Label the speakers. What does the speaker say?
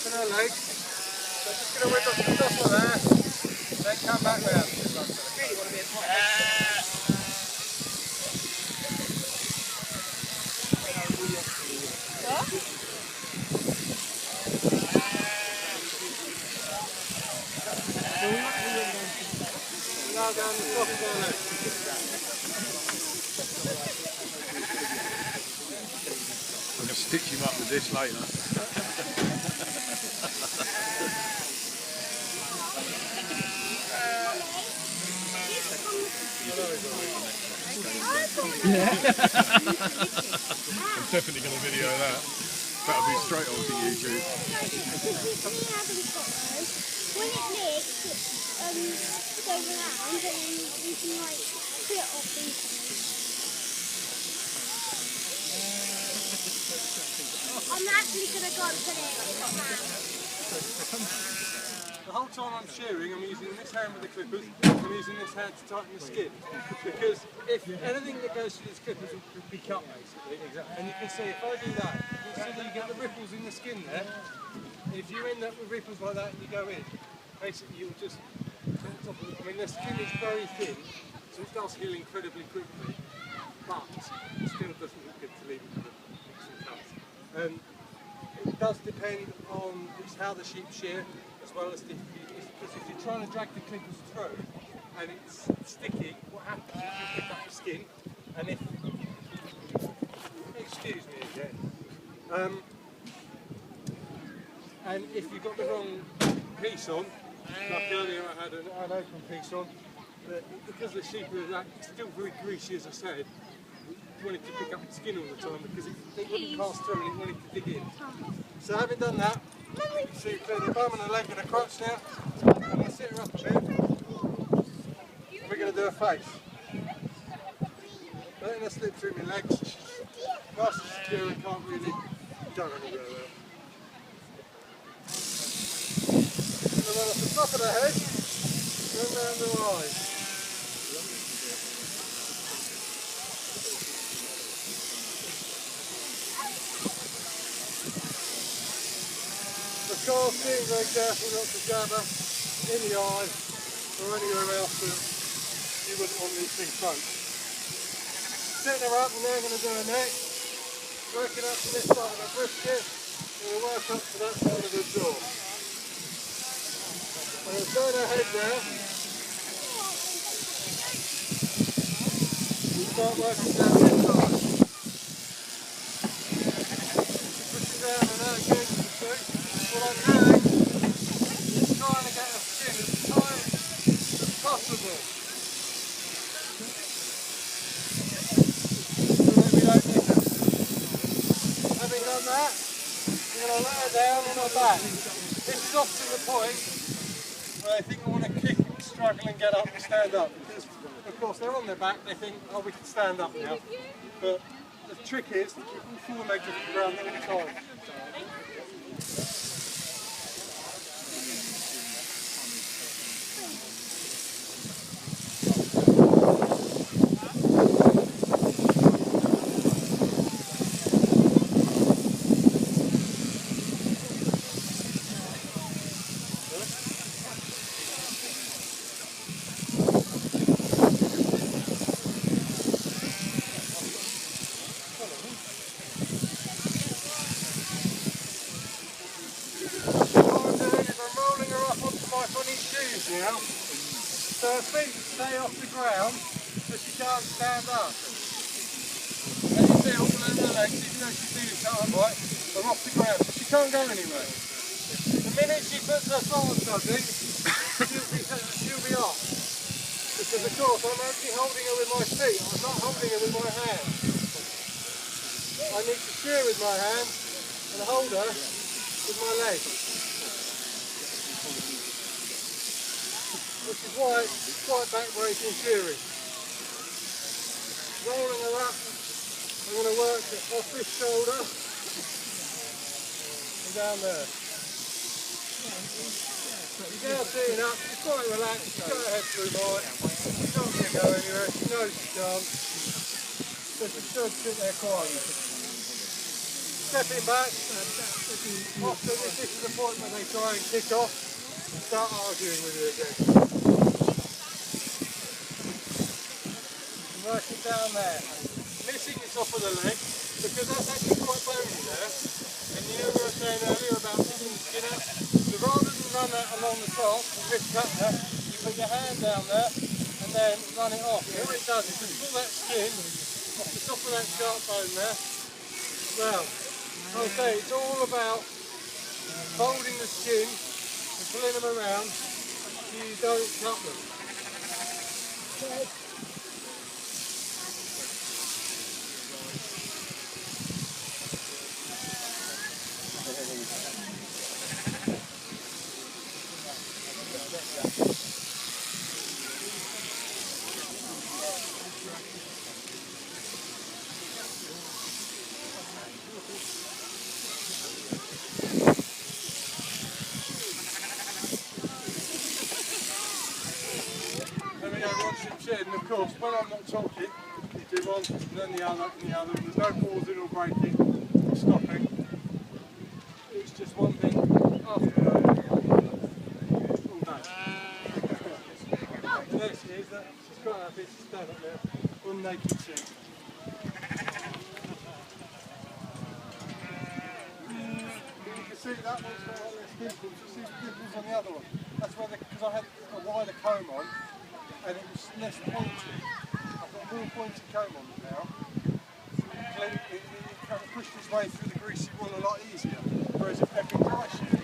Speaker 1: and her legs. So I'm just going to whip up the top of there, then come back round. Now down the top of her legs.
Speaker 2: I'm going to stitch him up with this later. Yeah. I'm definitely going to video that. That'll be straight onto YouTube.
Speaker 3: When it licks, it goes around and then you can like put it off into. I'm actually going to go and put it on that.
Speaker 1: The whole time I'm shearing, I'm using this hand with the clippers, I'm using this hand to tighten the skin. Because if anything that goes through these clippers will be cut basically. Exactly. And you can see if I do that, you can see that you get the ripples in the skin there. If you end up with ripples like that and you go in, basically you'll just, I mean the skin is very thin, so it does heal incredibly quickly, but it still doesn't look good to leave it with some cuts. It does depend on how the sheep shear, as well as because if you're trying to drag the clippers through and it's sticky, what happens is you pick up the skin, and if, excuse me again, and if you've got the wrong piece on, like earlier I had an open piece on, but because the sheep are still very greasy as I said, it wanted to pick up the skin all the time because it wouldn't pass through and it wanted to dig in. So having done that, you can see clear the bum and the leg and the crotch now. I'm going to sit her up a bit. We're going to do a face. Letting her slip through my legs. Nice and secure and can't really go anywhere well. And then off the top of the head, and around the eyes. Of course, being very careful not to jab her in the eye or anywhere else that you wouldn't want these things close. Setting her up, and now I'm going to do her neck, working up to this side of her brisket, and we'll work up to that side of her jaw. I'm going to turn her head now, and start working down this side. Pushing down on that again, you can see. What I'm doing is trying to get her skin as tight as possible so that we don't nick her. Having done that, I'm going to let her down on her back. This is often the point where they think I want to kick, struggle and get up and stand up, because of course they're on their back, they think, oh, we can stand up now, but the trick is to keep all four legs off the ground all the time. Now, so her feet stay off the ground so she can't stand up. And you see all of her legs, even though she's doing something right, are off the ground, so she can't go anywhere. The minute she puts her foot on something, she'll be off. Because of course I'm actually holding her with my feet, I'm not holding her with my hands. I need to shear with my hands and hold her with my legs. Which is why it's quite back-breaking shearing. Rolling her up, I'm going to work off this shoulder and down there. She's now sitting up, she's quite relaxed, she's got her head through mine, she's not going to go anywhere, she knows she can't, so she should sit there quietly. stepping back. Often this is the point when they try and kick off and start arguing with you again. Work it down there. Missing the top of the leg because that's actually quite bony there. And you know what I was saying earlier about picking the skin out? So rather than run that along the top and lift up there, you put your hand down there and then run it off. And what it does is to pull that skin off the top of that sharp bone there. Well, I would say it's all about holding the skin and pulling them around so you don't cut them. Then we go one ship shed, and of course when I'm not talking, you do one and then the other and the other, and there's no pausing or breaking or stopping. It's just one thing after another all day. The next is that she's quite happy to stand up there on naked sheep. You can see that one's got a lot less dimples. You see the dimples on the other one. That's where because I had a wider comb on and it was less pointy. I've got a more pointy comb on now. So it kind of pushed its way through the greasy wool a lot easier. Whereas if they've been dry sheep,